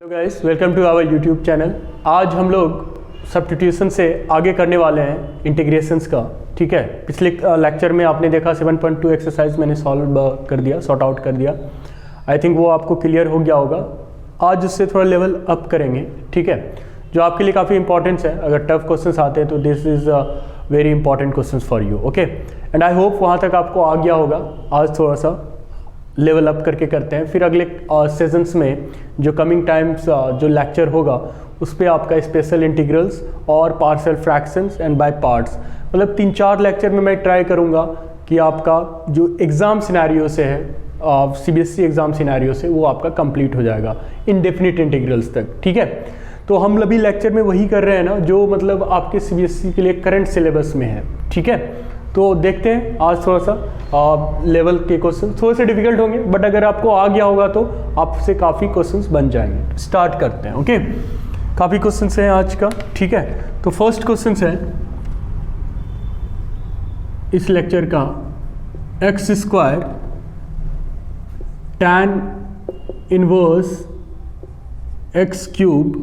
Hello guys, welcome to our YouTube channel. आज हम लोग सब्स्टिट्यूशन से आगे करने वाले हैं इंटीग्रेशंस का। ठीक है, पिछले लेक्चर में आपने देखा 7.2 एक्सरसाइज मैंने सॉल्व कर दिया, सॉर्ट आउट कर दिया। आई थिंक वो आपको क्लियर हो गया होगा। आज उससे थोड़ा लेवल अप करेंगे। ठीक है, जो आपके लिए काफ़ी इंपॉर्टेंस है। अगर टफ क्वेश्चंस आते हैं तो this is very important questions for you. Okay, and I hope वहाँ तक आपको आ गया होगा। आज थोड़ा सा लेवल अप करके करते हैं, फिर अगले सेशंस में जो कमिंग टाइम्स जो लेक्चर होगा उस पर आपका स्पेशल इंटीग्रल्स और partial fractions and by parts, मतलब 3-4 लेक्चर में मैं ट्राई करूँगा कि आपका जो एग्ज़ाम सिनेरियो से है, CBSE एग्ज़ाम सिनेरियो से, वो आपका कंप्लीट हो जाएगा इनडेफिनिट इंटीग्रल्स तक। ठीक है, तो हम अभी लेक्चर में वही कर रहे हैं ना जो मतलब आपके CBSE के लिए करंट सिलेबस में है। ठीक है, तो देखते हैं आज थोड़ा सा लेवल के क्वेश्चन थोड़े से डिफिकल्ट होंगे, बट अगर आपको आ गया होगा तो आपसे काफ़ी क्वेश्चंस बन जाएंगे। स्टार्ट करते हैं। ओके, काफ़ी क्वेश्चंस हैं आज का। ठीक है, तो फर्स्ट क्वेश्चन है इस लेक्चर का, x² tan inverse x³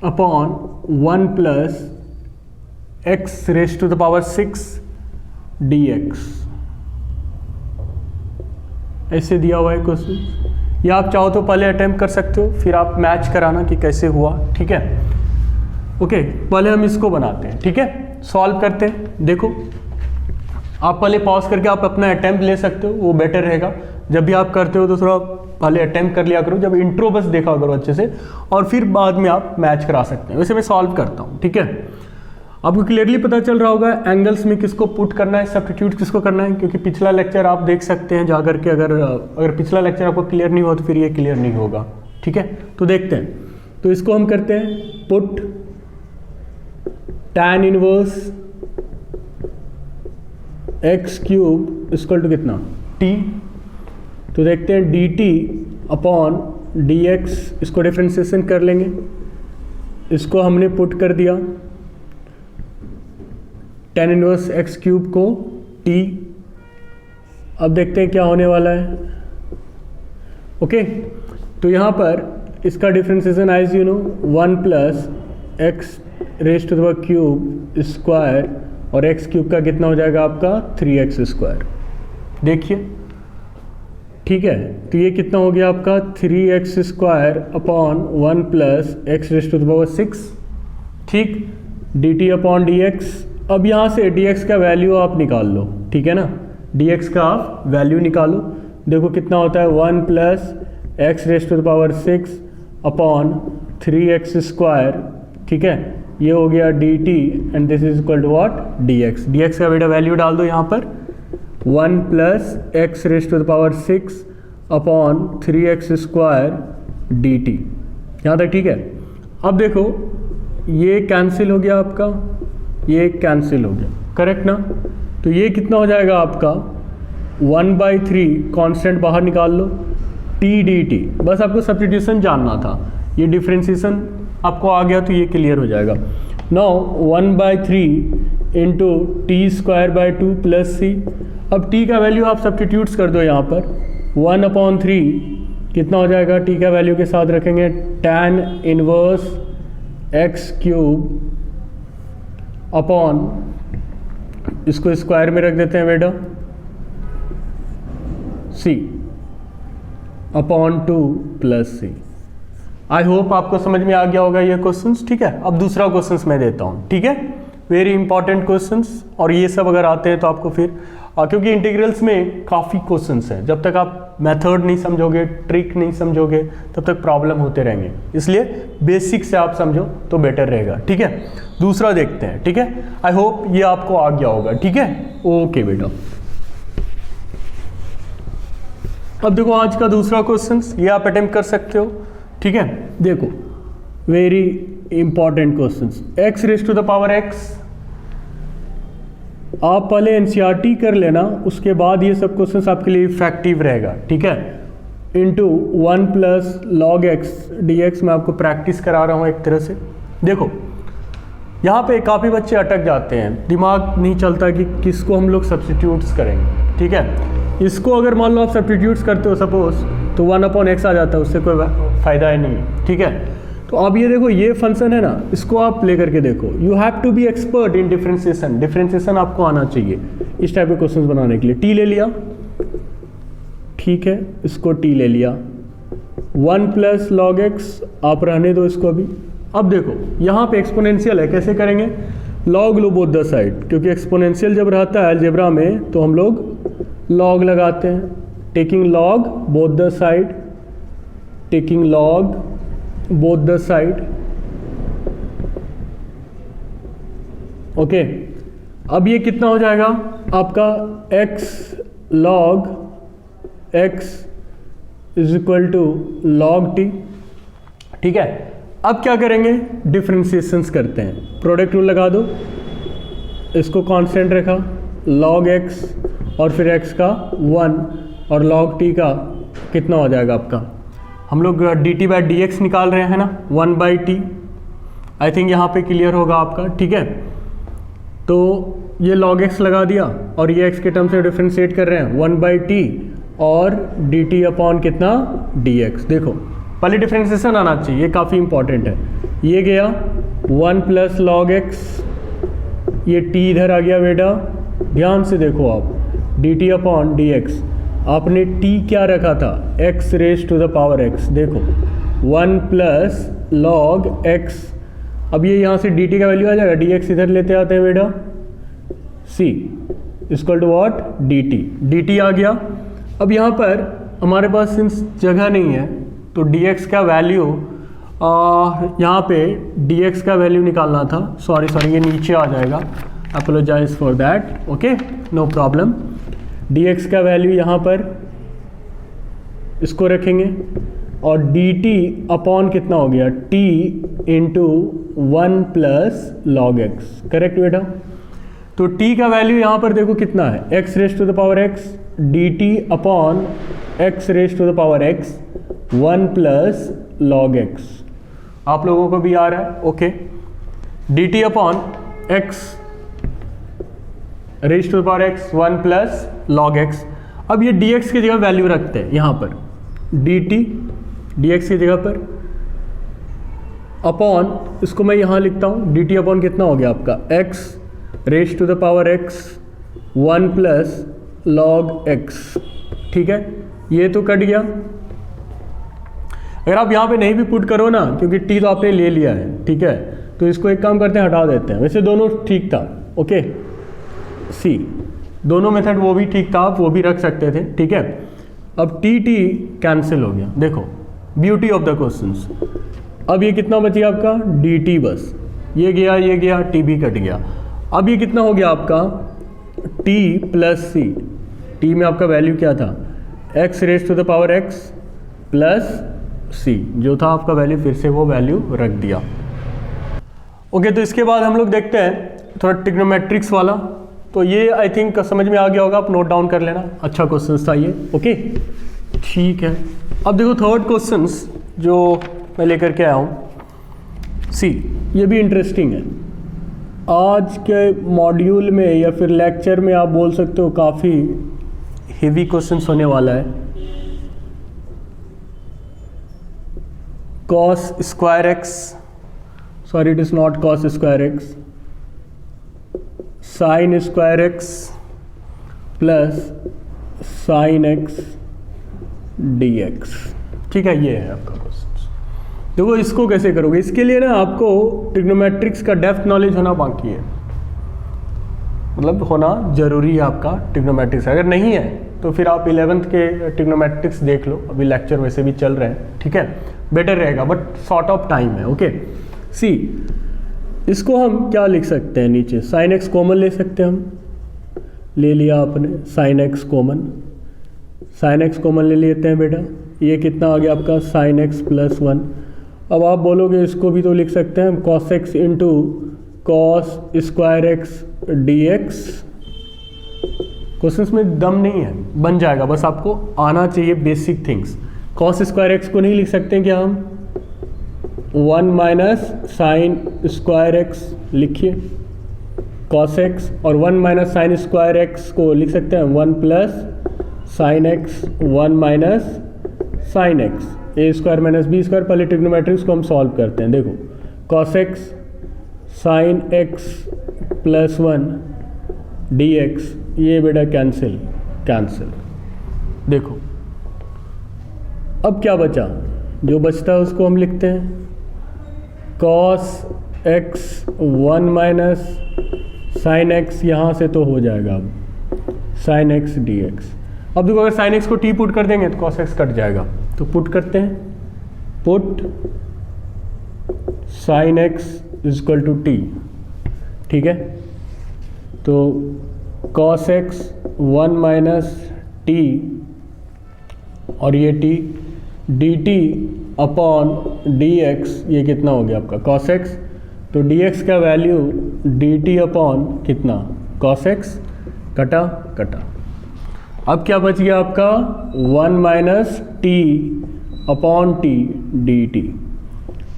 upon 1 plus x raise to the power 6 dx, ऐसे दिया हुआ है क्वेश्चन। या आप चाहो तो पहले अटेम्प्ट कर सकते हो, फिर आप मैच कराना कि कैसे हुआ। ठीक है, ओके, पहले हम इसको बनाते हैं। ठीक है, सॉल्व करते हैं। देखो, आप पहले पॉज करके आप अपना अटेम्प्ट ले सकते हो, वो बेटर रहेगा। जब भी आप करते हो तो थोड़ा पहले अटेम्प्ट कर लिया करो, जब इंट्रो बस देखा करो अच्छे से, और फिर बाद में आप मैच करा सकते हैं। वैसे मैं सॉल्व करता हूँ। ठीक है, आपको क्लियरली पता चल रहा होगा एंगल्स में किसको पुट करना है, सब्स्टिट्यूट किसको करना है, क्योंकि पिछला लेक्चर आप देख सकते हैं जा करके। अगर पिछला लेक्चर आपको क्लियर नहीं हुआ तो फिर ये क्लियर नहीं होगा। ठीक है, तो देखते हैं। तो इसको हम करते हैं put tan inverse x³ equal to कितना, t। तो देखते हैं dt अपॉन dx, इसको डिफरेंशिएशन कर लेंगे। इसको हमने पुट कर दिया tan इनवर्स x³ को t। अब देखते हैं क्या होने वाला है। ओके, तो यहाँ पर इसका differentiation as you know 1 plus x raise to the power cube square, और x³ का कितना हो जाएगा आपका 3x²। देखिए, ठीक है, तो ये कितना हो गया आपका 3x² upon 1 plus x raise to the power 6। ठीक, dt अपॉन dx। अब यहाँ से dx का वैल्यू आप निकाल लो। ठीक है ना, dx का आप वैल्यू निकालो। देखो कितना होता है 1 plus x raise to the power 6 upon 3x²। ठीक है, ये हो गया dt and this is equal to what, dx। dx का बेटा वैल्यू डाल दो यहाँ पर, 1 plus x raise to the power 6 upon 3x² dt। यहाँ तक ठीक है। अब देखो, ये कैंसिल हो गया आपका, ये कैंसिल हो गया, करेक्ट ना। तो ये कितना हो जाएगा आपका 1/3, कांस्टेंट बाहर निकाल लो, t dt। बस आपको सब्स्टिट्यूशन जानना था, ये डिफरेंशिएशन आपको आ गया तो ये क्लियर हो जाएगा। Now 1/3 into t² plus c। अब t का वैल्यू आप सब्स्टिट्यूट्स कर दो यहाँ पर, 1/3 कितना हो जाएगा, t का वैल्यू के साथ रखेंगे tan इनवर्स x³ अपॉन, इसको स्क्वायर में रख देते हैं बेटा, c upon 2 plus c। I hope आपको समझ में आ गया होगा ये क्वेश्चंस। ठीक है, अब दूसरा क्वेश्चंस मैं देता हूँ। ठीक है, वेरी इंपॉर्टेंट क्वेश्चंस, और ये सब अगर आते हैं तो आपको फिर क्योंकि इंटीग्रल्स में काफ़ी क्वेश्चंस हैं, जब तक आप मेथड नहीं समझोगे, ट्रिक नहीं समझोगे, तब तक प्रॉब्लम होते रहेंगे। इसलिए बेसिक से आप समझो तो बेटर रहेगा। ठीक है, दूसरा देखते हैं। ठीक है, आई होप ये आपको आ गया होगा। ठीक है, ओके बेटा। अब देखो आज का दूसरा क्वेश्चन, ये आप अटेम्प्ट कर सकते हो। ठीक है, देखो very important question, x raise to the power x। आप पहले एनसीईआरटी कर लेना, उसके बाद ये सब क्वेश्चंस आपके लिए इफेक्टिव रहेगा। ठीक है, into 1 plus log x dx। मैं आपको प्रैक्टिस करा रहा हूँ एक तरह से। देखो, यहाँ पे काफ़ी बच्चे अटक जाते हैं, दिमाग नहीं चलता कि किसको हम लोग सब्स्टिट्यूट्स करेंगे। ठीक है, इसको अगर मान लो आप सब्स्टिट्यूट्स करते हो, सपोज तो 1/x आ जाता है, उससे कोई फ़ायदा ही नहीं है, ठीक है। तो अब ये देखो, ये फंक्शन है ना, इसको आप ले करके देखो। You have to be expert in differentiation, differentiation आपको आना चाहिए इस टाइप के क्वेश्चन बनाने के लिए। टी ले लिया, ठीक है, इसको टी ले लिया, 1 + log x, आप रहने दो इसको अभी। अब देखो यहाँ पे एक्सपोनेंशियल है, कैसे करेंगे? log low both the side, क्योंकि एक्सपोनेंशियल जब रहता है अलजेब्रा में तो हम लोग log लगाते हैं। Taking log both the side, taking log both the side, okay. अब ये कितना हो जाएगा आपका x log x = log t, ठीक है। अब क्या करेंगे? डिफ्रेंशिएशंस करते हैं। प्रोडक्ट रूल लगा दो, इसको कांस्टेंट रखा, log x और फिर x का 1 और log t का कितना हो जाएगा आपका? हम लोग dt/dx निकाल रहे हैं ना, 1/t। आई थिंक यहाँ पे क्लियर होगा आपका, ठीक है। तो ये log x लगा दिया और ये x के टर्म से डिफ्रेंशिएट कर रहे हैं, 1/t और dt/ कितना? dx। देखो पहले डिफ्रेंशिएशन आना चाहिए, ये काफ़ी इंपॉर्टेंट है। ये गया 1 + log x, ये t इधर आ गया बेटा, ध्यान से देखो आप, dt/dx। आपने t क्या रखा था? x⁻⁴x। देखो 1 + log x, अब ये यहाँ से dt का वैल्यू आ जाएगा, dx इधर लेते आते हैं बेटा, c = what? dt आ गया। अब यहाँ पर हमारे पास सिंस जगह नहीं है तो dx का वैल्यू, यहाँ पे dx का वैल्यू निकालना था, सॉरी ये नीचे आ जाएगा, apologise for that, okay, no problem. dx का वैल्यू यहाँ पर इसको रखेंगे और dt/ कितना हो गया? t × 1 + log x, करेक्ट बेटा। तो t का वैल्यू यहाँ पर देखो कितना है, x⁻⁴x, dt/ x⁻⁴x 1 + log x। आप लोगों को भी आ रहा है, okay. dt/ x⁻⁴x 1 + log x। अब ये dx की जगह वैल्यू रखते हैं यहाँ पर, dx की जगह पर अपॉन, इसको मैं यहाँ लिखता हूँ, dt/ कितना हो गया आपका? x⁻⁴x 1 + log x, ठीक है। ये तो कट गया। अगर आप यहाँ पे नहीं भी पुट करो ना, क्योंकि t तो आपने ले लिया है, ठीक है, तो इसको एक काम करते हैं, हटा देते हैं। वैसे दोनों ठीक था, ओके, c दोनों मेथड वो भी ठीक था, आप वो भी रख सकते थे, ठीक है। अब t कैंसिल हो गया, देखो ब्यूटी ऑफ द क्वेश्चंस। अब ये कितना बच गया आपका? dt, बस ये गया, t भी कट गया। अब ये कितना हो गया आपका? t + c। t में आपका वैल्यू क्या था? x⁻⁴x + c, जो था आपका वैल्यू, फिर से वो वैल्यू रख दिया, ओके। तो इसके बाद हम लोग देखते हैं थोड़ा ट्रिग्नोमेट्रिक्स वाला। तो ये आई थिंक समझ में आ गया होगा, आप नोट डाउन कर लेना, अच्छा क्वेश्चन था ये, ओके, ठीक है। अब देखो थर्ड क्वेश्चंस जो मैं लेकर के आया हूँ, सी, ये भी इंटरेस्टिंग है। आज के मॉड्यूल में या फिर लेक्चर में आप बोल सकते हो काफ़ी हेवी क्वेश्चंस होने वाला है। cos²x, sorry it is not cos²x, sin²x + sin x dx, ठीक है, ये है आपका क्वेश्चन। देखो इसको कैसे करोगे, इसके लिए ना आपको ट्रिग्नोमेट्रिक्स का डेप्थ नॉलेज होना बाकी है, मतलब होना जरूरी है आपका ट्रिग्नोमेट्रिक्स। अगर नहीं है तो फिर आप 11th के ट्रिग्नोमेट्रिक्स देख लो, अभी लेक्चर वैसे भी चल रहे हैं, ठीक है, बेटर रहेगा, बट शॉर्ट ऑफ टाइम है, ओके। सी, इसको हम क्या लिख सकते हैं? नीचे sin x कॉमन ले सकते हैं, हम ले लिया आपने sin x common, sin x common ले लेते हैं बेटा, ये कितना आ गया आपका? sin x + 1। अब आप बोलोगे इसको भी तो लिख सकते हैं हम, cos x × cos² dx। Questions में दम नहीं है, बन जाएगा, बस आपको आना चाहिए बेसिक थिंग्स। cos² को नहीं लिख सकते क्या हम? 1 - sin² लिखिए cos x, और 1 - sin² को लिख सकते हैं 1 + sin x 1 - साइन एक्स ए स्क्वायर माइनस बी स्क्वायर, पहले ट्रिग्नोमेट्रिक्स को हम सॉल्व करते हैं। देखो cos x sign x plus 1 D X, ये बेटा कैंसिल कैंसिल। देखो अब क्या बचा, जो बचता है उसको हम लिखते हैं cos x 1 minus sine x, यहाँ से तो हो जाएगा अब साइन एक्स डी एक्स। अब देखो अगर साइन एक्स को टी पुट कर देंगे तो कॉस एक्स कट जाएगा, तो पुट करते हैं, put sine X is equal to T, ठीक है। तो कॉस एक्स 1 माइनस टी और ये T D T upon D X, ये कितना हो गया आपका कॉस एक्स, तो डी एक्स का वैल्यू डी टी अपॉन कितना कॉस एक्स, कटा कटा। अब क्या बच गया आपका 1 minus T upon T D T,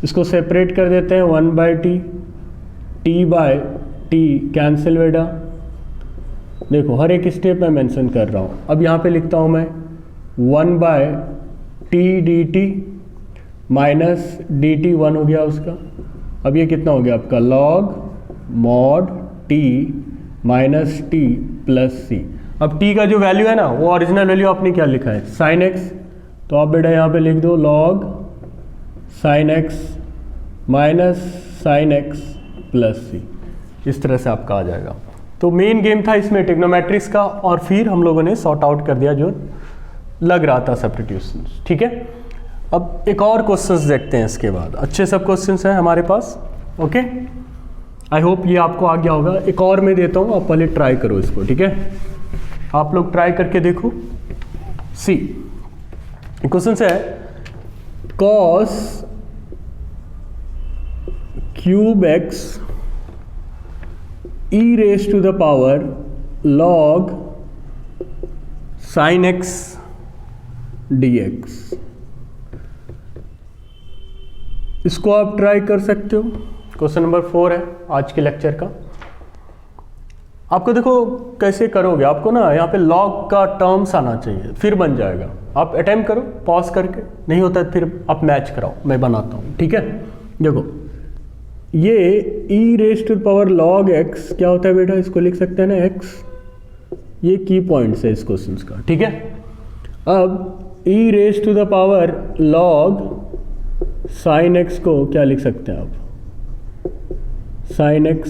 इसको सेपरेट कर देते हैं 1 by T by T cancel बेटा। देखो हर एक स्टेप में मेंशन कर रहा हूँ। अब यहाँ पे लिखता हूँ मैं 1 by T D T minus D T 1 हो गया उसका। अब ये कितना हो गया आपका log mod T minus T plus C. अब टी का जो वैल्यू है ना वो ओरिजिनल वैल्यू आपने क्या लिखा है साइन एक्स, तो आप बेटा यहाँ पे लिख दो log sine x minus sine x plus C, इस तरह से आपका आ जाएगा। तो मेन गेम था इसमें ट्रिग्नोमेट्रिक्स का, और फिर हम लोगों ने सॉर्ट आउट कर दिया जो लग रहा था सब्स्टिट्यूशन, ठीक है। अब एक और क्वेश्चंस देखते हैं इसके बाद, अच्छे सब क्वेश्चंस हैं हमारे पास, ओके। आई होप ये आपको आ गया होगा। एक और मैं देता हूँ, आप पहले ट्राई करो इसको, ठीक है। आप लोग ट्राई करके देखो। सी क्वेश्चन है cos cube X E raise to the power log sine X D X. इसको आप ट्राई कर सकते हो। क्वेश्चन नंबर 4 है आज के लेक्चर का। आपको देखो कैसे करोगे, आपको ना यहाँ पे लॉग का टर्म्स आना चाहिए, फिर बन जाएगा। आप अटेम्प्ट करो पॉज करके, नहीं होता है फिर आप मैच कराओ, मैं बनाता हूँ, ठीक है। देखो ये e raise to power log x क्या होता है बेटा, इसको लिख सकते हैं ना x, ये की पॉइंट्स है इस क्वेश्चन का, ठीक है। अब e raise to the power log sine x को क्या लिख सकते हैं आप, साइन x,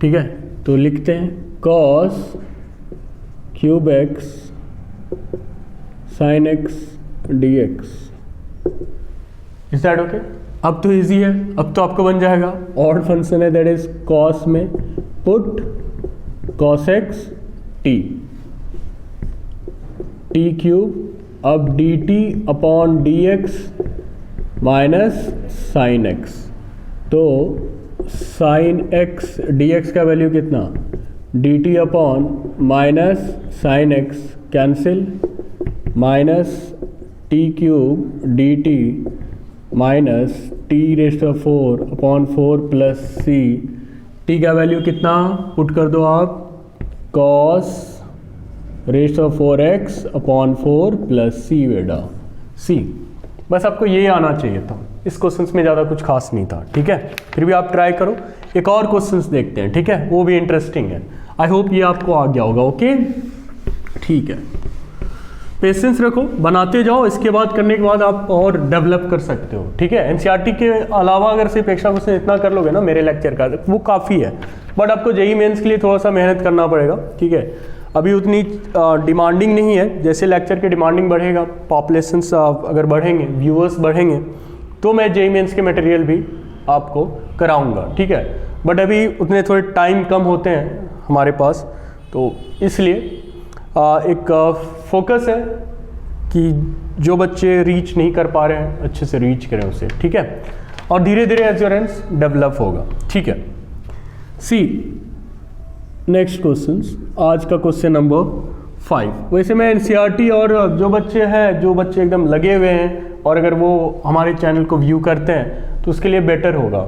ठीक है। तो लिखते हैं cos cube x sine x dx। Is that okay? अब तो इजी है, अब तो आपको बन जाएगा। ऑड फंक्शन है दैट इज cos में put cos x t cube, अब dt upon dx minus sine x। तो साइन x dx का वैल्यू कितना, dt upon minus sine x cancel, minus t cube dt minus t raise to 4 upon 4 plus c। t का value कितना put कर दो आप, cos raise to 4x upon 4 plus c बेटा c। बस आपको ये आना चाहिए था, इस क्वेश्चंस में ज़्यादा कुछ खास नहीं था, ठीक है। फिर भी आप ट्राई करो। एक और क्वेश्चंस देखते हैं, ठीक है, वो भी इंटरेस्टिंग है। आई होप ये आपको आ गया होगा, ओके, ठीक है। पेशेंस रखो, बनाते जाओ, इसके बाद करने के बाद आप और डेवलप कर सकते हो, ठीक है। एनसीईआरटी के अलावा अगर सिर्फ एक्स्ट्रा क्वेश्चन इतना कर लोगे ना मेरे लेक्चर का, वो काफ़ी है। बट आपको जेईई मेंस के लिए थोड़ा सा मेहनत करना पड़ेगा, ठीक है। अभी उतनी डिमांडिंग नहीं है, जैसे लेक्चर की डिमांडिंग बढ़ेगा, पॉपुलेशंस अगर बढ़ेंगे, व्यूअर्स बढ़ेंगे, तो मैं जेईई मेंस के मटेरियल भी आपको कराऊंगा, ठीक है। बट अभी उतने थोड़े टाइम कम होते हैं हमारे पास, तो इसलिए एक फोकस है कि जो बच्चे रीच नहीं कर पा रहे हैं अच्छे से रीच करें उसे, ठीक है। और धीरे धीरे एश्योरेंस डेवलप होगा, ठीक है। सी नेक्स्ट क्वेश्चन, आज का क्वेश्चन नंबर 5। वैसे मैं एनसीईआरटी और जो बच्चे एकदम लगे हुए हैं और अगर वो हमारे चैनल को व्यू करते हैं तो उसके लिए बेटर होगा,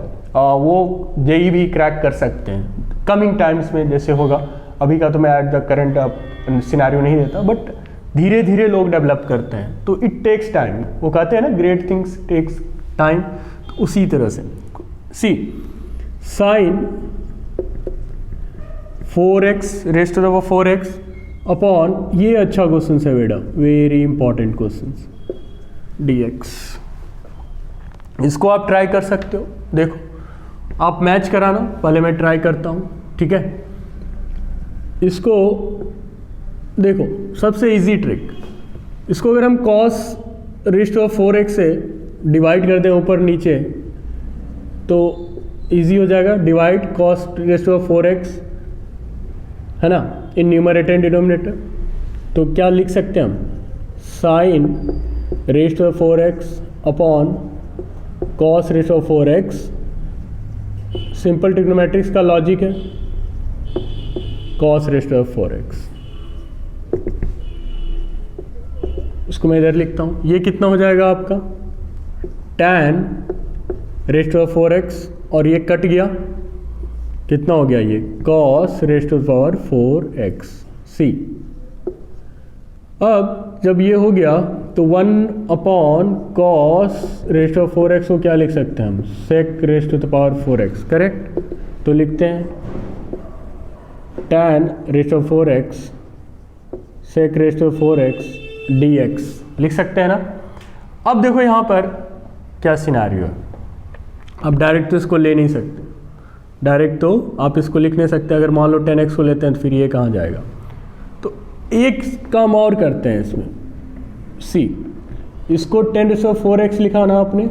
वो जेईई भी क्रैक कर सकते हैं कमिंग टाइम्स में जैसे होगा। अभी का तो मैं एट द करंट सिनेरियो नहीं देता, बट धीरे धीरे लोग डेवलप करते हैं, तो इट टेक्स टाइम। वो कहते हैं ना ग्रेट थिंग्स टेक्स टाइम, तो उसी तरह से C sine 4x raised to the power 4x upon, ये अच्छा क्वेश्चन है बेटा, वेरी इंपॉर्टेंट क्वेश्चन, dx। इसको आप ट्राई कर सकते हो, देखो आप मैच कराना, पहले मैं ट्राई करता हूँ, ठीक है। इसको देखो सबसे इजी ट्रिक, इसको अगर हम cos रेस्ट टू 4x से डिवाइड कर दें ऊपर नीचे तो इजी हो जाएगा, divide cos raised to 4x है ना इन न्यूमरेटर एंड डिनोमिनेटर, तो क्या लिख सकते हैं हम, sine raised to 4x upon cos raised to 4x। Simple trigonometrics का लॉजिक है, cos रेस्ट टू 4x। इसको मैं इधर लिखता हूँ, ये कितना हो जाएगा आपका tan रेस्ट टू 4x, और ये कट गया, कितना हो गया ये cos raised to power 4x c। अब जब ये हो गया तो 1 upon cos raised to 4x को क्या लिख सकते हैं हम, sec raised to the power 4x, correct. तो लिखते हैं tan raised to 4x sec raised to 4x dx, लिख सकते हैं ना। अब देखो यहाँ पर क्या सिनेरियो है, अब डायरेक्ट तो इसको ले नहीं सकते, डायरेक्ट तो आप इसको लिख नहीं सकते, अगर मान लो 10x को लेते हैं तो फिर ये कहाँ जाएगा, तो एक काम और करते हैं इसमें, सी इसको 10⁴x लिखा ना आपने,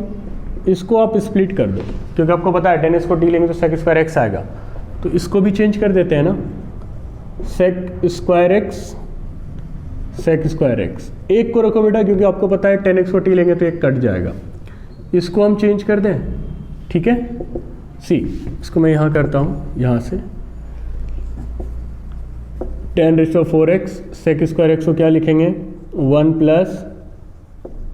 इसको आप स्प्लिट कर दो, क्योंकि आपको पता है 10x को d लेंगे तो sec स्क्वायर x आएगा, तो इसको भी चेंज कर देते हैं ना, sec square x sec square x। एक को रखो बेटा, क्योंकि आपको पता है 10x को t लेंगे तो एक कट जाएगा, इसको हम चेंज कर दें, ठीक है। सी इसको मैं यहाँ करता हूँ, यहाँ से 10⁴x sec स्क्वायर x को क्या लिखेंगे, 1 plus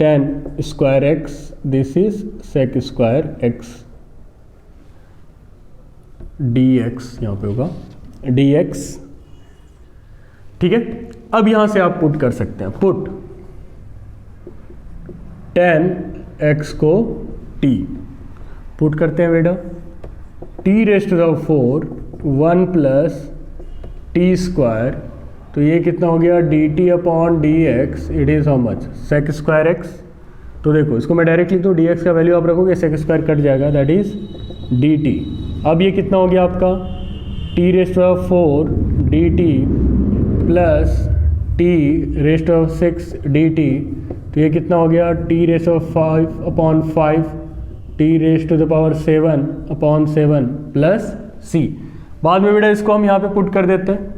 10 square x, this is sec square x dx, यहाँ पे होगा dx, ठीक है। अब यहाँ से आप पुट कर सकते हैं, पुट 10x को t, पुट करते हैं बेटा, t raised to the 4 1 plus T square, तो ये कितना हो गया dt upon dx, it is how much, sec square x। तो देखो इसको मैं डायरेक्ट लिख दूँ, dx का वैल्यू आप रखोगे sec स्क्वायर कट जाएगा, दैट इज dt। अब ये कितना हो गया आपका t raised to the 4 dt plus t raised to 6 dt, तो ये कितना हो गया t raised to 5 upon 5 t raised to the power 7 upon 7 plus c। बाद में बेटा इसको हम यहाँ पे पुट कर देते हैं,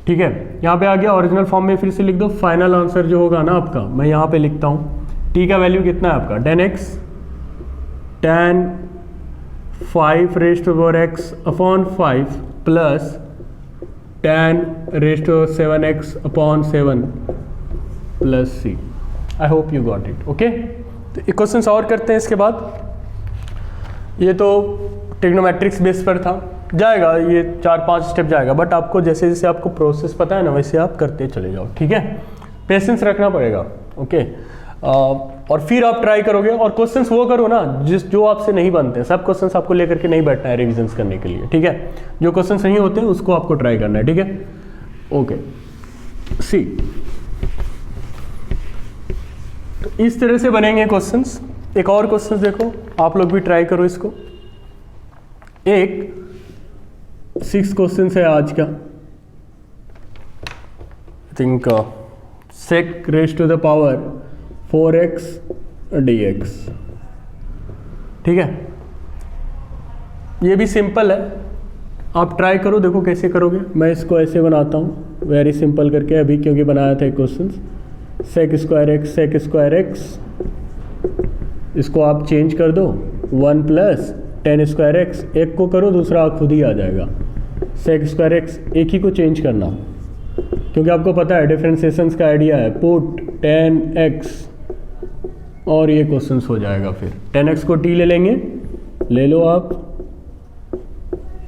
ठीक है। यहाँ पे आ गया, ओरिजिनल फॉर्म में फिर से लिख दो, फाइनल आंसर जो होगा ना आपका, मैं यहाँ पे लिखता हूँ, t का वैल्यू कितना है आपका 10x tan 5 raised to power x upon 5 plus tan raised to 7x upon 7 plus c। I hope you got it, okay. तो एक क्वेश्चन और करते हैं इसके बाद, ये तो ट्रिग्नोमेट्रिक्स बेस पर था, जाएगा ये 4-5 स्टेप जाएगा, बट आपको जैसे जैसे आपको प्रोसेस पता है ना वैसे आप करते चले जाओ, ठीक है। पेशेंस रखना पड़ेगा, ओके। और फिर आप ट्राई करोगे, और क्वेश्चंस वो करो ना जो आपसे नहीं बनते, सब क्वेश्चंस आपको लेकर के नहीं बैठना है रिविजन्स करने के लिए, ठीक है। जो क्वेश्चंस नहीं होते उसको आपको ट्राई करना है, ठीक है, ओके। सी तो इस तरह से बनेंगे क्वेश्चंस। एक और क्वेश्चंस देखो, आप लोग भी ट्राई करो इसको। एक 6 क्वेश्चन है आज का, I think sec raised to the power 4x dx, ठीक है। ये भी सिंपल है, आप ट्राई करो, देखो कैसे करोगे। मैं इसको ऐसे बनाता हूँ वेरी सिंपल करके, अभी क्योंकि बनाया था क्वेश्चन, sec स्क्वायर x, इसको आप चेंज कर दो 1 प्लस 10 स्क्वायर x, एक को करो दूसरा खुद ही आ जाएगा, sec स्क्वायर x, एक ही को चेंज करना, क्योंकि आपको पता है डिफरेंशिएशंस का आइडिया है, पुट 10x और ये क्वेश्चंस हो जाएगा। फिर 10x को t ले लेंगे, ले लो आप,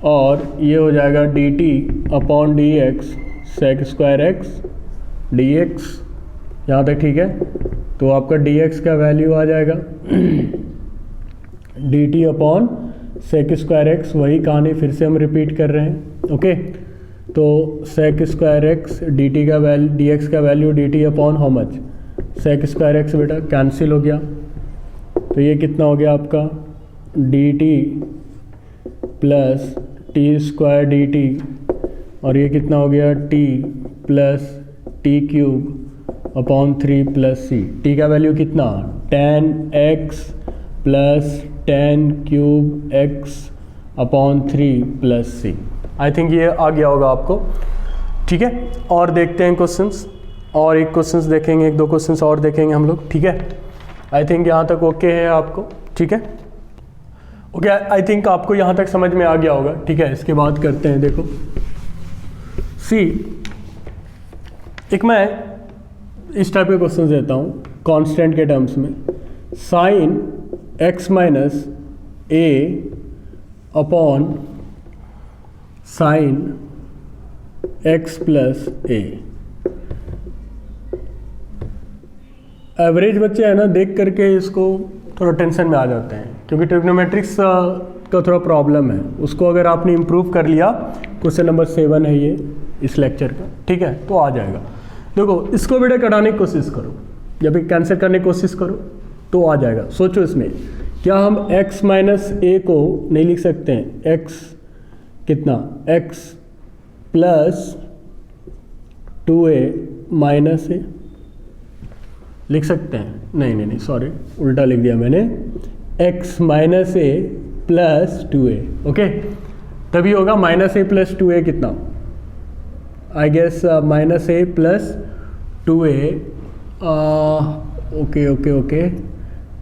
और ये हो जाएगा dt upon dx sec square x dx यहाँ तक ठीक है। तो आपका dx का वैल्यू आ जाएगा dt upon sec square x, वही कहानी फिर से हम रिपीट कर रहे हैं। ओके, तो सेक स्क्वायर एक्स dt का वैल्यू, dx का value dt upon how much, sec square x बेटा कैंसिल हो गया, तो ये कितना हो गया आपका dt plus T square dt, और ये कितना हो गया t plus T cube upon 3 plus C. T का वैल्यू कितना, tan x plus tan cube x upon 3 plus C. I think ये आ गया होगा आपको, ठीक है। और देखते हैं क्वेश्चंस, और एक क्वेश्चंस देखेंगे, एक दो क्वेश्चंस और देखेंगे हम लोग, ठीक है। आई थिंक यहाँ तक ओके है आपको, ठीक है। ओके, आई थिंक आपको यहाँ तक समझ में आ गया होगा, ठीक है। इसके बाद करते हैं, देखो सी, एक मैं इस टाइप के क्वेश्चन देता हूँ कांस्टेंट के टर्म्स में, साइन x माइनस ए अपॉन साइन x प्लस ए। एवरेज बच्चे हैं ना, देख करके इसको थोड़ा टेंशन में आ जाते हैं, क्योंकि ट्रिग्नोमेट्रिक्स का थोड़ा प्रॉब्लम है। उसको अगर आपने इम्प्रूव कर लिया, क्वेश्चन नंबर 7 है ये इस लेक्चर का, ठीक है, तो आ जाएगा। देखो इसको बेटा कटाने की कोशिश करो, जब भी कैंसिल करने की कोशिश करो तो आ जाएगा। सोचो इसमें क्या हम x माइनस ए को नहीं लिख सकते हैं, x कितना, x प्लस 2a माइनस ए लिख सकते हैं? नहीं सॉरी, उल्टा लिख दिया मैंने, x minus a plus 2a। Okay, तभी होगा माइनस ए प्लस 2a कितना, I guess minus a plus 2a, okay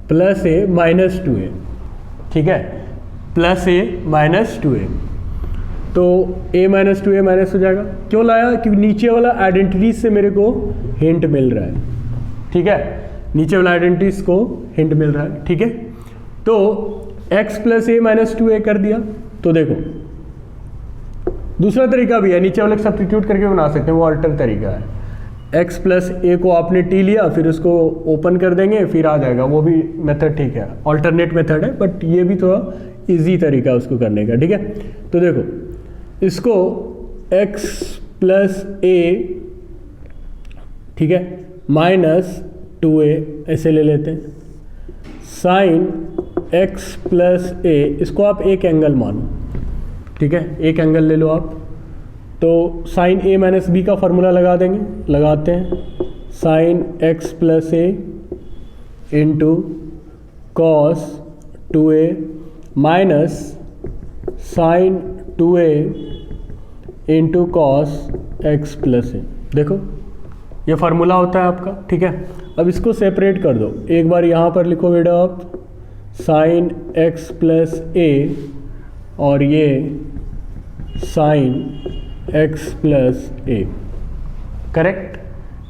plus a minus 2a, ठीक है, प्लस ए माइनस 2a। तो a माइनस 2a माइनस हो जाएगा। क्यों लाया, क्योंकि नीचे वाला आइडेंटिटीज से मेरे को हिंट मिल रहा है, ठीक है, नीचे वाला आइडेंटिटीज को हिंट मिल रहा है, ठीक है। तो x plus a minus 2a कर दिया। तो देखो दूसरा तरीका भी है, नीचे वाले सब्स्टिट्यूट करके बना सकते हैं, वो अल्टर तरीका है। x प्लस ए को आपने t लिया, फिर उसको ओपन कर देंगे, फिर आ जाएगा, वो भी मेथड ठीक है, अल्टरनेट मेथड है, बट ये भी थोड़ा इजी तरीका है उसको करने का, ठीक है। तो देखो इसको x प्लस ए, ठीक है, माइनस 2a ऐसे ले लेते हैं, साइन x प्लस ए, इसको आप एक एंगल मानो, ठीक है, एक एंगल ले लो आप। तो साइन a माइनस बी का फॉर्मूला लगा देंगे, लगाते हैं, sine x plus A into cos 2a minus sine 2a into cos x plus A. देखो ये फार्मूला होता है आपका, ठीक है। अब इसको सेपरेट कर दो, एक बार यहाँ पर लिखो बेटा आप साइन x प्लस ए, और ये साइन x प्लस ए, करेक्ट।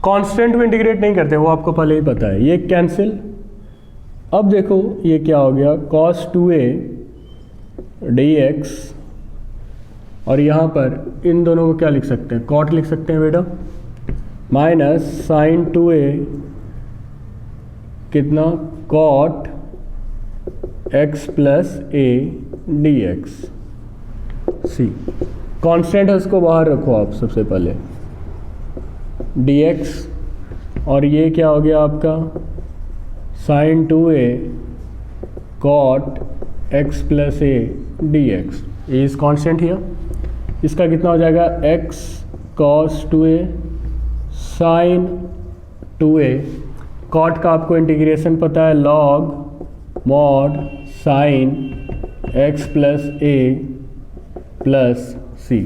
कांस्टेंट में इंटीग्रेट नहीं करते, वो आपको पहले ही पता है, ये कैंसिल। अब देखो ये क्या हो गया, cos 2a dx, और यहाँ पर इन दोनों को क्या लिख सकते हैं, cot लिख सकते हैं बेटा, माइनस साइन 2a कितना, cot x plus a dx। C constant है, उसको बाहर रखो आप सबसे पहले, dx, और ये क्या हो गया आपका sine 2a cot x plus a dx, is constant here. इसका कितना हो जाएगा, x cos 2a sign 2a, cot का आपको इंटीग्रेशन पता है, log mod sine x plus A plus C.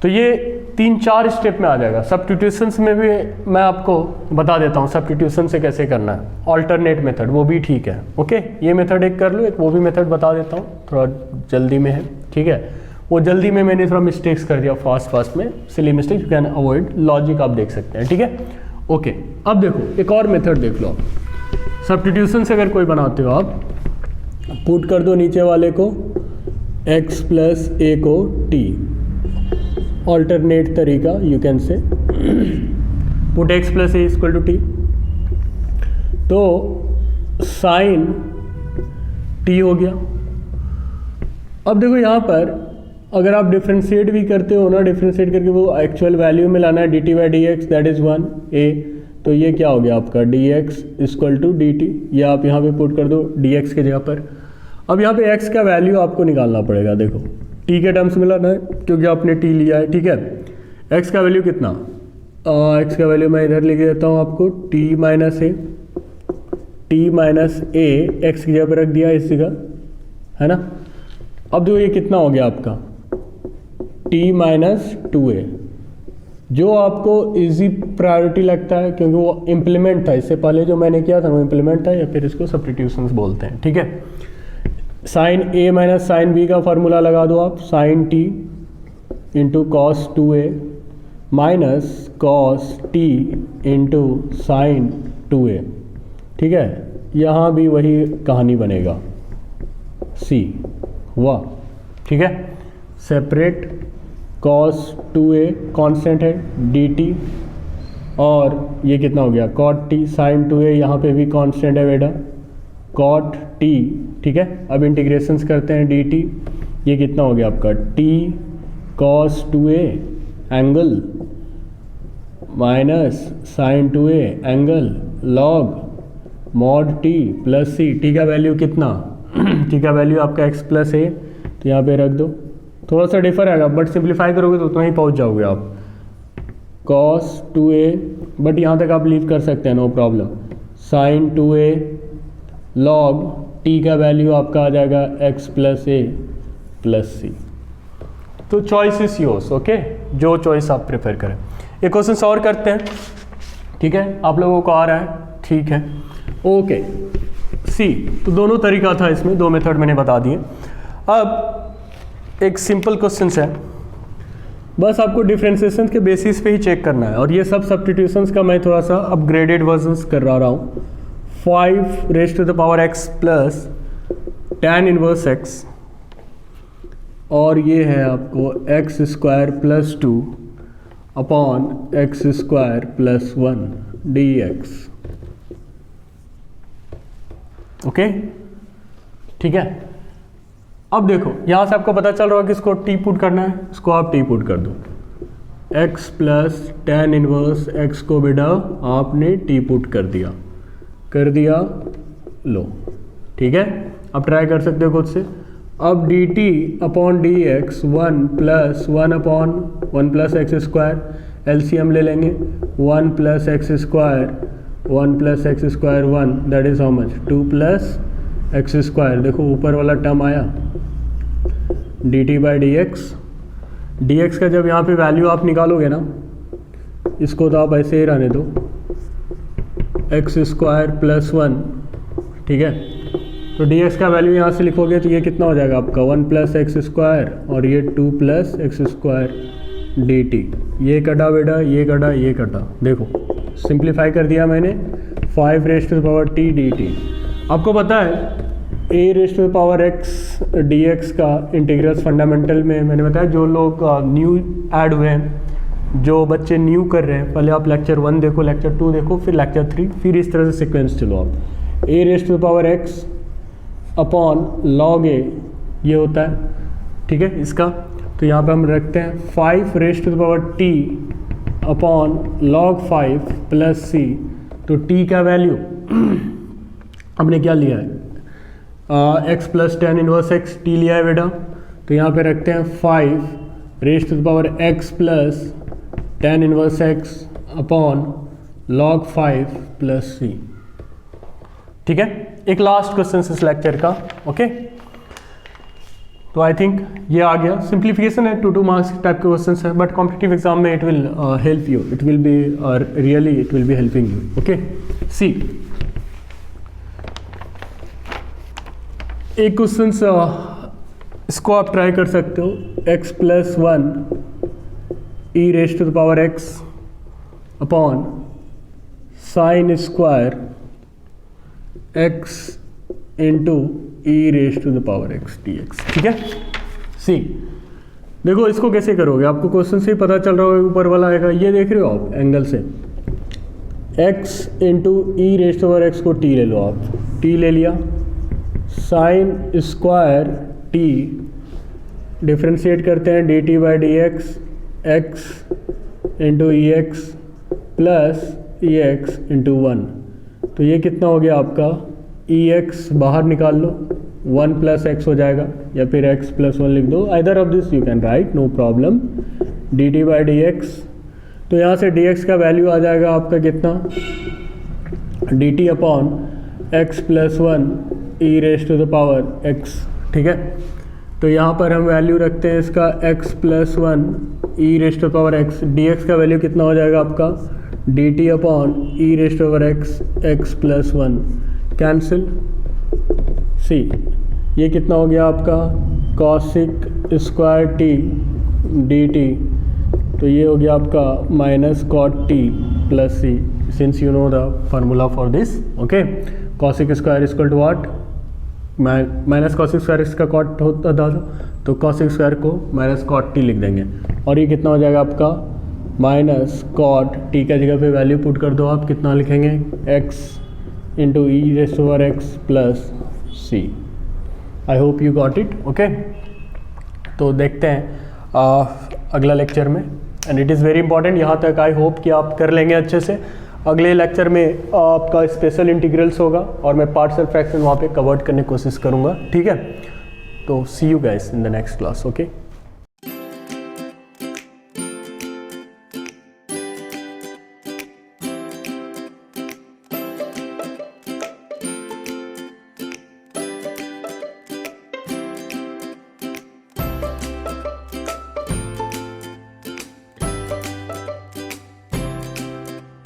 तो ये 3-4 स्टेप में आ जाएगा। सब्स्टिट्यूशंस में भी मैं आपको बता देता हूँ सब्स्टिट्यूशन से कैसे करना है, अल्टरनेट मेथड, वो भी ठीक है। ओके, ये मेथड एक कर लो, एक वो भी मेथड बता देता हूँ, थोड़ा जल्दी में है, ठीक है। वो जल्दी में मैंने थोड़ा मिस्टेक्स कर दिया फास्ट में, silly mistake, you can avoid, logic आप देख सकते हैं, ठीक है। ओके, अब देखो एक और मेथड देख लो आप। सब्स्टिट्यूशन से अगर कोई बनाते हो आप, पुट कर दो नीचे वाले को x प्लस ए को t, ऑल्टरनेट तरीका you can say. Put x plus a equal to t, तो साइन टी हो गया। अब देखो यहाँ पर अगर आप डिफ्रेंशिएट भी करते हो ना, डिफ्रेंशिएट करके वो एक्चुअल वैल्यू में लाना है d t by d x that is 1 a, तो ये क्या हो गया आपका d x equal to d t, ये आप यहाँ पे पुट कर दो डी एक्स के जगह पर। अब यहाँ पे x का वैल्यू आपको निकालना पड़ेगा, देखो t के टर्म्स में लाना है क्योंकि आपने t लिया है, ठीक है। x का वैल्यू कितना, x का वैल्यू मैं इधर लिख देता हूँ आपको t माइनस ए एक्स की जगह पर रख दिया इस जगह, है ना। अब देखो ये कितना हो गया आपका t माइनस 2a, जो आपको इजी प्रायोरिटी लगता है क्योंकि वो इम्प्लीमेंट था, इससे पहले जो मैंने किया था वो इम्प्लीमेंट था, या फिर इसको सब्स्टिट्यूशंस बोलते हैं, ठीक है। Sine a minus sine b का फार्मूला लगा दो आप, sine t into cos 2a minus cos t into sine 2a, ठीक है। यहाँ भी वही कहानी बनेगा, सी हुआ, ठीक है। सेपरेट cos 2a कांस्टेंट है dt, और ये कितना हो गया cot t sin 2a, यहाँ पे भी कांस्टेंट है बेटा cot t, ठीक है। अब इंटीग्रेशंस करते हैं dt, ये कितना हो गया आपका t cos 2a angle minus sin 2a angle log mod t plus c, t का वैल्यू कितना t का वैल्यू आपका x प्लस a, तो यहाँ पे रख दो, थोड़ा सा डिफर आएगा बट सिंप्लीफाई करोगे तो उतना ही पहुँच जाओगे आप, cos 2a, बट यहाँ तक आप लीव कर सकते हैं no problem, sin 2a log t का वैल्यू आपका आ जाएगा x plus a plus c। तो चॉइस इज योर्स, ओके, जो चॉइस आप प्रेफर करें। एक क्वेश्चन और करते हैं, ठीक है, आप लोगों को आ रहा है, ठीक है, ओके। सी, तो दोनों तरीका था इसमें, दो मेथड मैंने बता दिए। अब एक सिंपल क्वेश्चन है, बस आपको डिफरेंशिएशन के बेसिस पे ही चेक करना है, और ये सब सब्स्टिट्यूशंस का मैं थोड़ा सा अपग्रेडेड वर्जन्स कर रहा हूँ। 5 rays to the power x plus tan inverse x, और ये है आपको x square plus 2 upon x square plus 1 dx, okay, ठीक है। अब देखो यहाँ से आपको पता चल रहा है कि इसको t पुट करना है, इसको आप t पुट कर दो, x plus tan inverse x को बेटा आपने t पुट कर दिया, लो, ठीक है। अब ट्राई कर सकते हो खुद से। अब dt upon dx 1 plus 1 upon 1 plus x square, LCM ले लेंगे, 1 plus x square 1 plus x square 1 that is how much 2 plus x square, देखो ऊपर वाला टर्म आया dt बाई dx का जब यहाँ पे वैल्यू आप निकालोगे ना, इसको तो आप ऐसे ही रहने दो, एक्स स्क्वायर प्लस 1, ठीक है। तो dx का वैल्यू यहाँ से लिखोगे तो ये कितना हो जाएगा आपका 1 प्लस एक्स स्क्वायर, और ये 2 प्लस एक्स स्क्वायर dt, ये कटा बेटा, ये कटा, ये कटा, देखो सिंप्लीफाई कर दिया मैंने, 5 rays to the power t dt। आपको पता है a raised to the power x dx का इंटीग्रल्स फंडामेंटल में मैंने बताया, जो लोग न्यू ऐड हुए हैं, जो बच्चे न्यू कर रहे हैं, पहले आप लेक्चर 1 देखो, लेक्चर 2 देखो, फिर लेक्चर 3, फिर इस तरह से सीक्वेंस चलो आप। a raised to the power x upon log a ये होता है, ठीक है, इसका, तो यहाँ पे हम रखते हैं 5 rays to the power t upon log 5 plus c, तो t का वैल्यू हमने क्या लिया है, x plus tan inverse x, t लिया है बेटा, तो यहाँ पे रखते हैं 5 rays to the power x plus tan inverse x upon log 5 plus c, ठीक है। एक लास्ट क्वेश्चन इस लेक्चर का, ओके। तो आई थिंक ये आ गया, सिंप्लीफिकेशन है, 2 मार्क्स टाइप के क्वेश्चन है, बट कॉम्पिटिटिव एग्जाम में it will help you, it will be really it will be helping you, okay. See, एक क्वेश्चन इसको आप ट्राई कर सकते हो, x plus 1 e raised to the power x upon sine square x into e raised to the power x dx, ठीक है। सी, देखो इसको कैसे करोगे, आपको क्वेश्चन से ही पता चल रहा होगा, ऊपर वाला आएगा, ये देख रहे हो आप एंगल से, x into e raised over x को टी ले लो आप, टी ले लिया, साइन स्क्वायर टी डिफ्रेंशिएट करते हैं D t by d x, x into E x plus E x into one. तो ये कितना हो गया आपका, ई एक्स बाहर निकाल लो, 1 प्लस एक्स हो जाएगा, या फिर एक्स प्लस 1 लिख दो, either of this you can write, no problem. D t by d x, तो यहाँ से डी एक्स का वैल्यू आ जाएगा आपका कितना, d T upon x plus 1 e raise to the power x, ठीक है। तो यहाँ पर हम वैल्यू रखते हैं इसका x plus 1 e raise to power x, D x का वैल्यू कितना हो जाएगा आपका, d T upon e raise to power x, x plus 1 cancel, see ये कितना हो गया आपका, cosec square t D t, तो ये हो गया आपका minus cot t plus c, since you know the formula for this, okay. Cosec square equal to what, minus cosec square इसका कॉट होता था, तो कॉसिक स्क्वायर को माइनस कॉट टी लिख देंगे, और ये कितना हो जाएगा आपका, माइनस कॉट टी का जगह पे वैल्यू पुट कर दो आप, कितना लिखेंगे, x into e raised over x plus C. I hope you got it, okay. तो देखते हैं अगला लेक्चर में, and it is very important, यहाँ तक आई होप कि आप कर लेंगे अच्छे से। अगले लेक्चर में आपका स्पेशल इंटीग्रल्स होगा और मैं पार्शियल फ्रैक्शन वहाँ पे कवर्ड करने की कोशिश करूँगा, ठीक है। तो see you guys in the next class, okay.